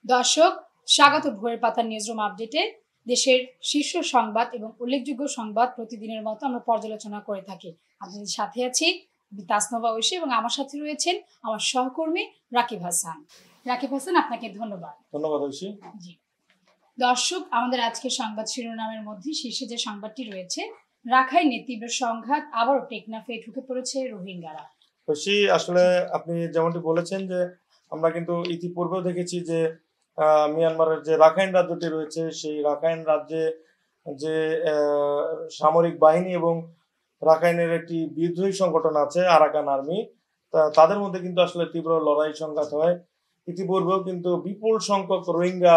দর্শক, স্বাগত ভোরের পাতা নিউজরুম আপডেটে। দেশের শীর্ষ সংবাদ এবং উল্লেখযোগ্য সংবাদ প্রতিদিনের মতো আমরা পর্যালোচনা করে থাকি। আপনাদের সাথে আছি তাসনভা ঐশী এবং আমার সাথে রয়েছেন আমার সহকর্মী রাকিব হাসান। রাকিব হাসান, আপনাকে ধন্যবাদ। ধন্যবাদ ঐশী। জি দর্শক, আমাদের আজকের সংবাদ শিরোনামের মধ্যে শীর্ষে যে সংবাদটি রয়েছে, রাখাইনে তীব্র সংঘাত, আবারও টেকনাফে ঢুকে পড়েছে রোহিঙ্গারা। ঐশী, আসলে আপনি যেমনটি বলেছেন যে আমরা কিন্তু ইতিপূর্বেও দেখেছি যে মিয়ানমারের যে রাখাইন রাজ্যটি রয়েছে, সেই রাখাইন রাজ্যে যে সামরিক বাহিনী এবং রাখাইনের একটি বিদ্রোহী সংগঠন আছে আরাকান আর্মি, তাদের মধ্যে কিন্তু আসলে তীব্র লড়াই সংঘাত হয়। ইতিপূর্বেও কিন্তু বিপুল সংখ্যক রোহিঙ্গা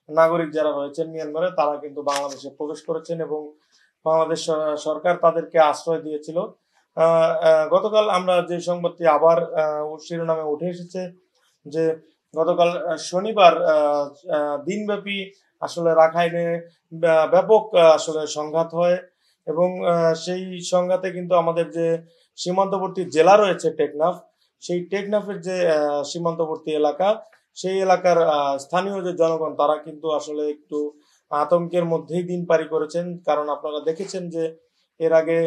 নাগরিক যারা রয়েছেন মিয়ানমারে, তারা কিন্তু বাংলাদেশে প্রবেশ করেছেন এবং বাংলাদেশ সরকার তাদেরকে আশ্রয় দিয়েছিল। গতকাল আমরা যে সংবাদটি আবার শিরোনামে উঠে এসেছে যে গতকাল শনিবার দিনব্যাপী আসলে রাখাইনে ব্যাপক আসলে সংঘাত হয় এবং সেই সংঘাতে কিন্তু আমাদের যে সীমান্তবর্তী জেলা রয়েছে টেকনাফ, সেই টেকনাফের যে সীমান্তবর্তী এলাকা, সেই এলাকার স্থানীয় যে জনগণ, তারা কিন্তু আসলে একটু আতঙ্কের মধ্যেই দিন পারি করেছেন। কারণ আপনারা দেখেছেন যে এর আগে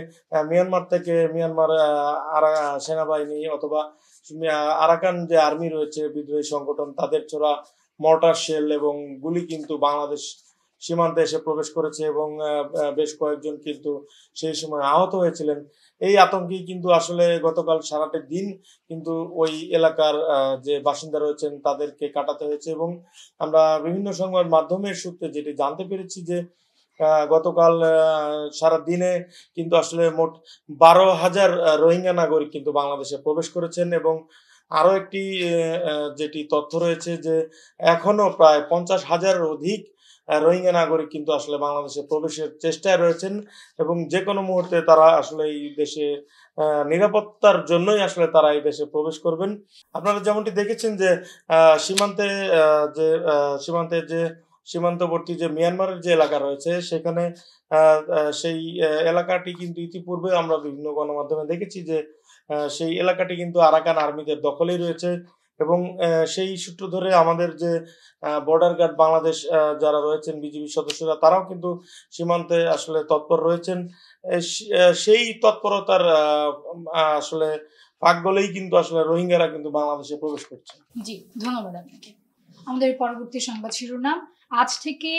মিয়ানমার থেকে মিয়ানমার সেনাবাহিনী অথবা আরাকান যে আর্মি রয়েছে বিদ্রোহী সংগঠন, তাদের ছোড়া মর্টার শেল এবং গুলি কিন্তু বাংলাদেশ সীমান্তে এসে প্রবেশ করেছে এবং বেশ কয়েকজন কিন্তু সেই সময় আহত হয়েছিলেন। এই আতঙ্কেই কিন্তু আসলে গতকাল সারাটা দিন কিন্তু ওই এলাকার যে বাসিন্দা রয়েছেন তাদেরকে কাটাতে হয়েছে এবং আমরা বিভিন্ন সংবাদ মাধ্যমের সূত্রে যেটি জানতে পেরেছি যে গতকাল সারা দিনে কিন্তু আসলে মোট 12,000 রোহিঙ্গা নাগরিক কিন্তু বাংলাদেশে প্রবেশ করেছেন এবং আরো একটি যেটি তথ্য রয়েছে যে এখনো প্রায় 50,000 অধিক রোহিঙ্গা নাগরিক কিন্তু আসলে বাংলাদেশে প্রবেশের চেষ্টায় রয়েছেন এবং যে কোনো মুহূর্তে তারা আসলে এই দেশে নিরাপত্তার জন্যই আসলে তারা এই দেশে প্রবেশ করবেন। আপনারা যেমনটি দেখেছেন যে সীমান্তের যে সীমান্তবর্তী যে মিয়ানমারের যে এলাকা রয়েছে, সেখানে সেই এলাকাটি কিন্তু ইতিপূর্বে আমরা বিভিন্ন গণমাধ্যমে দেখেছি যে সেই এলাকাটি কিন্তু আরাকান আর্মিদের দখলেই রয়েছে এবং সেই সূত্র ধরে আমাদের যে বর্ডার গার্ড বাংলাদেশ যারা রয়েছেন বিজিবি সদস্যরা, তারাও কিন্তু সীমান্তে আসলে তৎপর রয়েছেন। সেই তৎপরতার আসলে ফাঁক গলেই কিন্তু আসলে রোহিঙ্গারা কিন্তু বাংলাদেশে প্রবেশ করছে। জি, ধন্যবাদ আপনাকে। আমাদের পরবর্তী সংবাদ শিরোনাম, আজ থেকে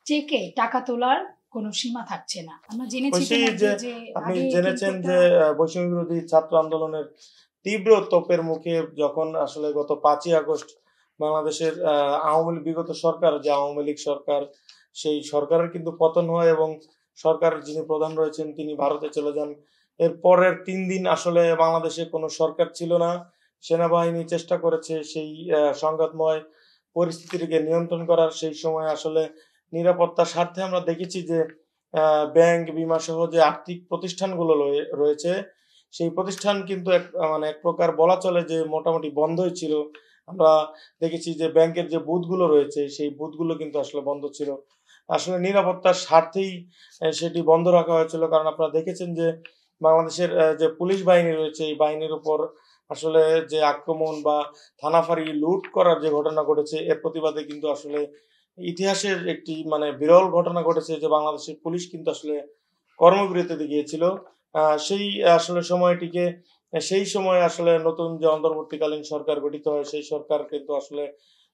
চেকে টাকা তোলার কোনো সীমা থাকছে না। আমরা জেনেছি যে আপনি জেনেছেন যে বৈষম্য বিরোধী ছাত্র আন্দোলনের তীব্র তোপের মুখে যখন আসলে গত 5ই আগস্ট বাংলাদেশের বিগত সরকার, যে আওয়ামী লীগ সরকার, সেই সরকারের কিন্তু পতন হয় এবং সরকারের যিনি প্রধান রয়েছেন তিনি ভারতে চলে যান। এর পরের 3 দিন আসলে বাংলাদেশে কোনো সরকার ছিল না। সেনাবাহিনী চেষ্টা করেছে সেই সংঘাতময় পরিস্থিতিকে নিয়ন্ত্রণ করার। সেই সময় আসলে নিরাপত্তার স্বার্থে আমরা দেখেছি যে ব্যাংক, বিমা সহ যে আর্থিক প্রতিষ্ঠানগুলো রয়েছে, সেই প্রতিষ্ঠান কিন্তু এক প্রকার বলা চলে যে মোটামুটি বন্ধই ছিল। আমরা দেখেছি যে ব্যাংকের যে বুথগুলো রয়েছে, সেই বুথগুলো কিন্তু আসলে বন্ধ ছিল। আসলে নিরাপত্তার স্বার্থেই সেটি বন্ধ রাখা হয়েছিল। কারণ আপনারা দেখেছেন যে বাংলাদেশের যে পুলিশ বাহিনী রয়েছে, এই বাহিনীর উপর আসলে যে আক্রমণ বা থানাফারি লুট করার যে ঘটনা ঘটেছে, এর প্রতিবাদে কিন্তু আসলে ইতিহাসের একটি বিরল ঘটনা ঘটেছে যে বাংলাদেশের পুলিশ কিন্তু আসলে কর্মবিরতিতে গিয়েছিল। সেই আসলে সময়টিকে, সেই সময় আসলে নতুন যে অন্তর্বর্তীকালীন সরকার গঠিত হয়, সেই সরকার কিন্তু আসলে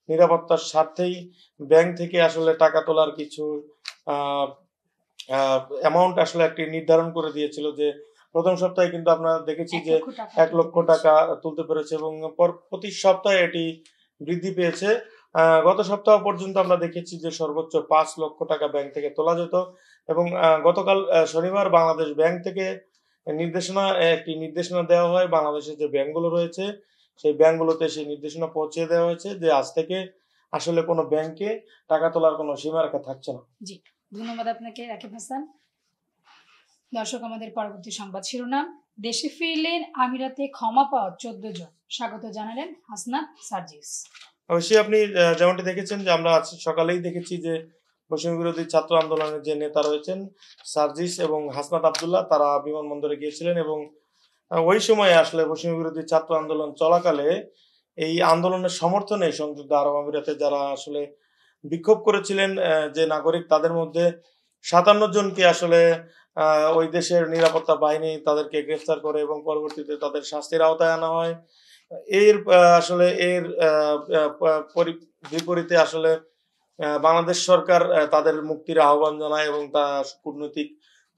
নিরাপত্তার স্বার্থেই ব্যাংক থেকে আসলে টাকা তোলার কিছু অ্যামাউন্ট আসলে একটি নির্ধারণ করে দিয়েছিল যে প্রথম সপ্তাহে কিন্তু আমরা দেখেছি যে 1 লক্ষ টাকা তুলতে পেরেছে এবং প্রতি সপ্তাহে এটি বৃদ্ধি পেয়েছে। গত সপ্তাহ পর্যন্ত আমরা দেখেছি যে সর্বোচ্চ 5 লক্ষ টাকা ব্যাংক থেকে তোলা যেত এবং গতকাল শনিবার বাংলাদেশ ব্যাংক থেকে একটি নির্দেশনা দেওয়া হয়। বাংলাদেশের যে ব্যাংকগুলো রয়েছে, সেই ব্যাংকগুলোতে সেই নির্দেশনা পৌঁছে দেওয়া হয়েছে যে আজ থেকে আসলে কোনো ব্যাংকে টাকা তোলার কোনো সীমারেখা থাকছে না। জি, ধন্যবাদ আপনাকে রাকিব হাসান। দর্শক, আমাদের পরবর্তী সংবাদ শিরোনাম, দেশে ফিরলেন আমিরাতে ক্ষমা পাওয়া 14 জন, স্বাগত জানালেন হাসনাত সার্জিস। অবশ্যই আপনি যেমনটি দেখেছেন যে আমরা আজ সকালেই দেখেছি যে বৈষম্য বিরোধী ছাত্র আন্দোলনের যে নেতা রয়েছেন সার্জিস এবং হাসনাত আব্দুল্লাহ, তারা বিমানবন্দরে গিয়েছিলেন এবং ওই সময় আসলে বৈষম্য বিরোধী ছাত্র আন্দোলন চলাকালে এই আন্দোলনের সমর্থনে সংযুক্ত আরব আমিরাতে যারা আসলে বিক্ষোভ করেছিলেন যে নাগরিক, তাদের মধ্যে ৫৭ জনকে আসলে ওই দেশের নিরাপত্তা বাহিনী তাদেরকে গ্রেফতার করে এবং পরবর্তীতে তাদের শাস্তির আওতায় আনা হয়। আসলে এর বিপরীতে আসলে বাংলাদেশ সরকার তাদের মুক্তির আহ্বান জানায় এবং তা কূটনৈতিক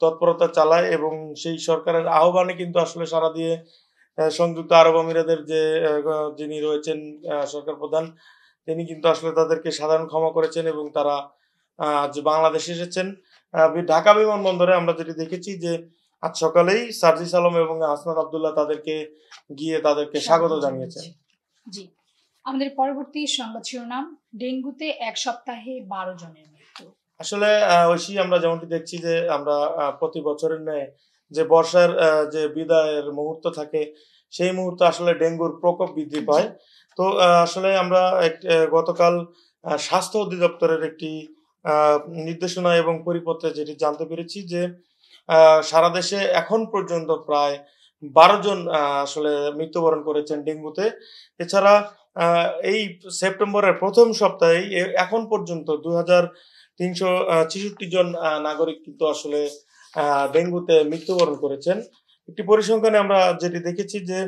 তৎপরতা চালায়, এবং সেই সরকারের আহ্বানে কিন্তু আসলে সাড়া দিয়ে সংযুক্ত আরব আমিরাতের যে যিনি রয়েছেন সরকার প্রধান, তিনি কিন্তু আসলে তাদেরকে সাধারণ ক্ষমা করেছেন এবং তারা আজ বাংলাদেশে এসেছেন। ঢাকা বিমানবন্দরে আমরা যেটি দেখেছি যে আজ সকালেই সার্জিস আলম এবং হাসনাত আব্দুল্লাহ তাদেরকে গিয়ে তাদেরকে স্বাগত জানিয়েছেন। জি, আমাদের পরবর্তী সংবাদ শিরোনাম, ডেঙ্গুতে 1 সপ্তাহে 12 জনের মৃত্যু। আসলে ঐশী, আমরা যেমনটি দেখছি যে আমরা প্রতি বছরের ন্যায় যে বর্ষার যে বিদায়ের মুহূর্ত থাকে, সেই মুহূর্তে আসলে ডেঙ্গুর প্রকোপ বৃদ্ধি পায়। তো আসলে আমরা গতকাল স্বাস্থ্য অধিদপ্তরের একটি নির্দেশনা এবং পরিপত্রে যেটি জানতে পেরেছি যে সারা দেশে এখন পর্যন্ত প্রায় 12 জন আসলে মৃত্যুবরণ করেছেন ডেঙ্গুতে। এছাড়া এই সেপ্টেম্বরের প্রথম সপ্তাহেই এখন পর্যন্ত 2366 জন নাগরিক কিন্তু আসলে ডেঙ্গুতে মৃত্যুবরণ করেছেন। একটি পরিসংখ্যানে আমরা যেটি দেখেছি যে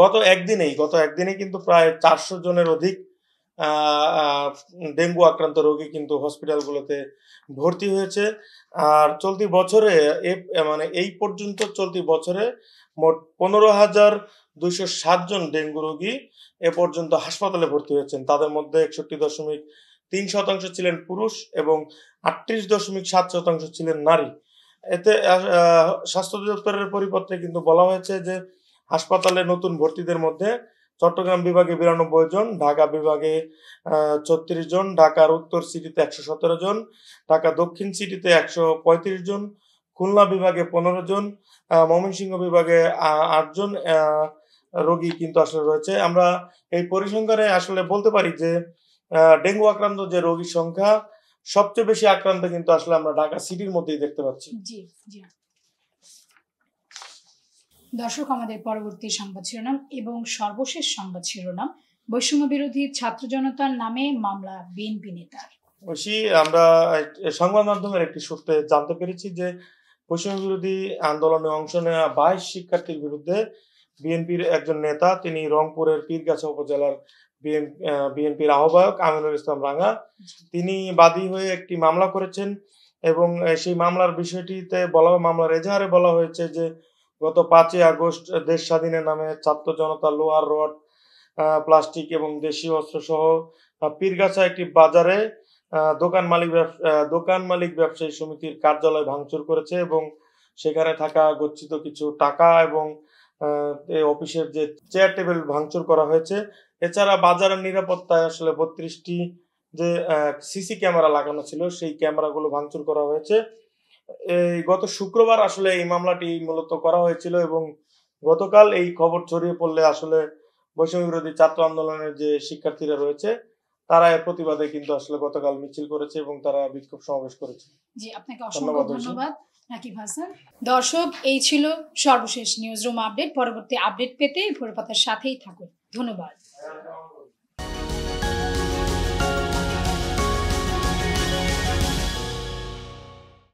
গত একদিনেই কিন্তু প্রায় 400 জনের অধিক ডেঙ্গু আক্রান্ত রোগী কিন্তু হসপিটালগুলোতে ভর্তি হয়েছে। আর চলতি বছরে এই পর্যন্ত চলতি বছরে মোট 15,207 জন ডেঙ্গু রোগী এ পর্যন্ত হাসপাতালে ভর্তি হয়েছেন। তাদের মধ্যে 61.3% ছিলেন পুরুষ এবং 38.7% ছিলেন নারী। এতে স্বাস্থ্য অধিদপ্তরের পরিপত্রে কিন্তু বলা হয়েছে যে হাসপাতালে নতুন ভর্তিদের মধ্যে চট্টগ্রাম বিভাগে 92 জন, ঢাকা বিভাগে 36 জন, ঢাকার উত্তর সিটিতে 117 জন, ঢাকা দক্ষিণ সিটিতে 135 জন, খুলনা বিভাগে 15 জন, ময়মনসিংহ বিভাগে 8 জন রোগী কিন্তু আসলে রয়েছে। আমরা এই পরিসংখ্যানে আসলে বলতে পারি যে ডেঙ্গু আক্রান্ত যে রোগীর সংখ্যা সবচেয়ে বেশি আক্রান্ত কিন্তু আসলে আমরা ঢাকা সিটির মধ্যেই দেখতে পাচ্ছি। জি জি। দর্শক, আমাদের পরবর্তী সংবাদ শিরোনাম এবং সর্বশেষ সংবাদ শিরোনাম, বৈষম্য বিরোধী ছাত্র জনতার নামে মামলা বিএনপি নেতার। আমরা সংবাদ মাধ্যমের একটি সূত্রে জানতে পেরেছি যে বৈষম্য বিরোধী আন্দোলনে অংশ নেওয়া 22 শিক্ষার্থীর বিরুদ্ধে বিএনপির একজন নেতা, তিনি রংপুরের পীরগাছা উপজেলার বিএনপির আহ্বায়ক আমিনুল ইসলাম রাঙা, তিনি বাদী হয়ে একটি মামলা করেছেন এবং সেই মামলার বিষয়টিতে মামলার এজাহারে বলা হয়েছে যে গত 5ই আগস্ট দেশ স্বাধীনের নামে ছাত্র জনতা লোহার রড, প্লাস্টিক এবং দেশীয় অস্ত্র সহ পীরগাছা একটি বাজারে দোকান মালিক ব্যবসায়ী সমিতির কার্যালয় ভাঙচুর করেছে এবং সেখানে থাকা গচ্ছিত কিছু টাকা এবং অফিসের যে চেয়ার টেবিল ভাঙচুর করা হয়েছে। এছাড়া বাজারের নিরাপত্তায় আসলে 32টি যে সিসি ক্যামেরা লাগানো ছিল, সেই ক্যামেরাগুলো ভাঙচুর করা হয়েছে। এই গত শুক্রবার আসলে এই মামলাটি মূলত করা হয়েছিল এবং গতকাল এই খবর ছড়িয়ে পড়লে আসলে বৈষম্য বিরোধী ছাত্র আন্দোলনের যে শিক্ষার্থীরা রয়েছে তারা এর প্রতিবাদে কিন্তু আসলে গতকাল মিছিল করেছে এবং তারা বিক্ষোভ সমাবেশ করেছে। জি, আপনাকে অসংখ্য ধন্যবাদ রাকিব হাসান। দর্শক, এই ছিল সর্বশেষ নিউজরুম আপডেট। পরবর্তী আপডেট পেতে ভোরের পাতার সাথেই থাকুন। ধন্যবাদ।